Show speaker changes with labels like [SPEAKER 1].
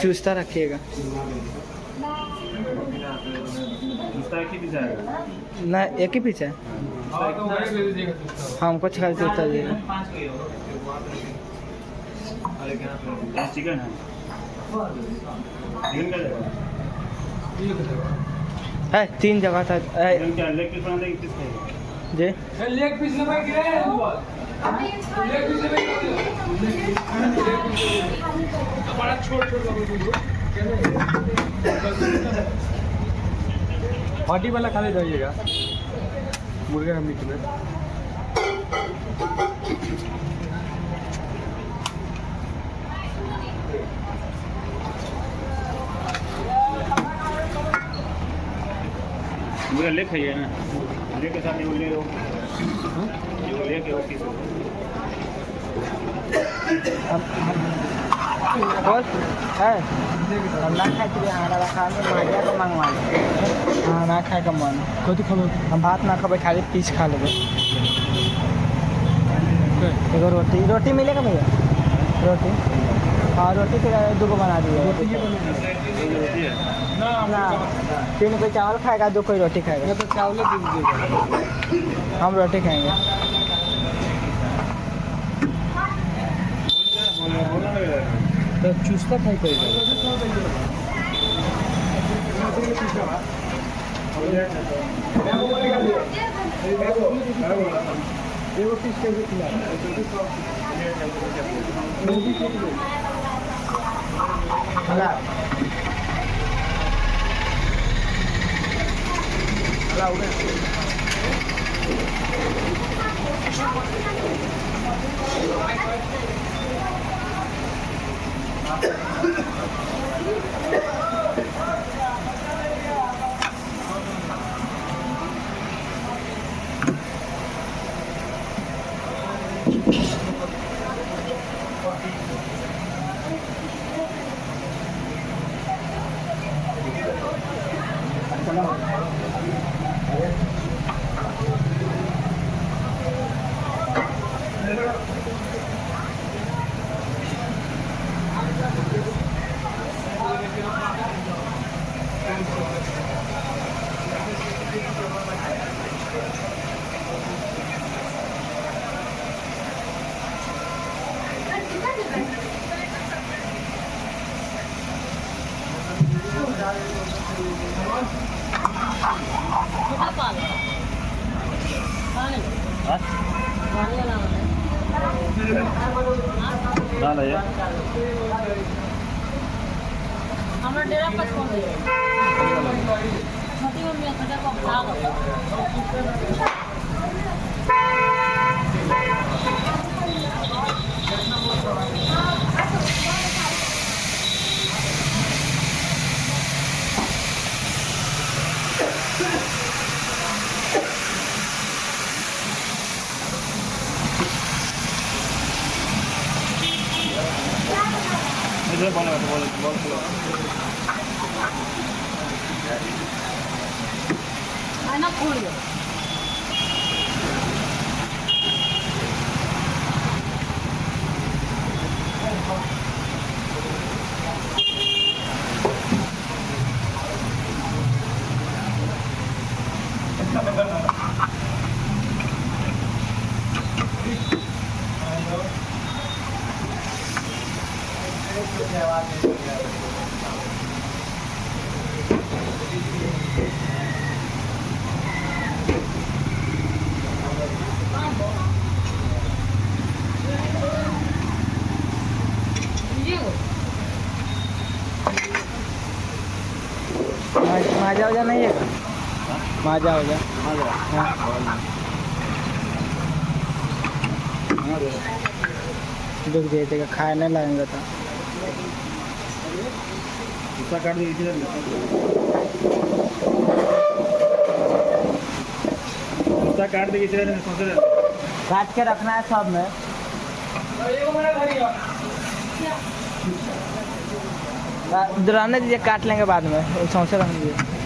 [SPEAKER 1] चूस्ता रखिएगा ना, एक ही पीछे हमको छः चूस्ता दीजिएगा।
[SPEAKER 2] चिकन
[SPEAKER 1] है 3 जगह था जी।
[SPEAKER 3] लेग पीस बड़ा छोट हड्डी वाला खाली रहिएगा मुर्गे का मीट में।
[SPEAKER 2] मुर्गा ले खाइए ना, ले के साथ ये ले लो, ये ले के ओके
[SPEAKER 1] बोल है हम ना खाए थे हमारा खाने मारिया को मंगवा ले। हाँ ना खाए का मन
[SPEAKER 3] कथी खा
[SPEAKER 1] हम भात ना खाबे, खाली पीस खा लेबे। एगो रोटी मिलेगा भैया? रोटी हाँ, रोटी तो 2 को बना दिए।
[SPEAKER 2] रोटी है
[SPEAKER 1] ना 3 कोई चावल खाएगा, 2 कोई रोटी खाएगा।
[SPEAKER 3] तो चावल दीजिएगा,
[SPEAKER 1] हम रोटी खाएंगे।
[SPEAKER 3] तो चूस्ता खाई करेगा।
[SPEAKER 2] दाल है
[SPEAKER 4] हमारा डेरा पर कौन है? छोटी मम्मी का को भाग
[SPEAKER 2] इधर बोल
[SPEAKER 4] आना खोल दो।
[SPEAKER 1] माजा हो जा नहीं है, माजा हो जा। दुख दे देगा, खाए नहीं लगेंगे तो
[SPEAKER 2] काट दीजिए काट दीजिए
[SPEAKER 1] काट के रखना है सब में। दुराने दीजिए, काट लेंगे बाद में, सौंसे रख दीजिए।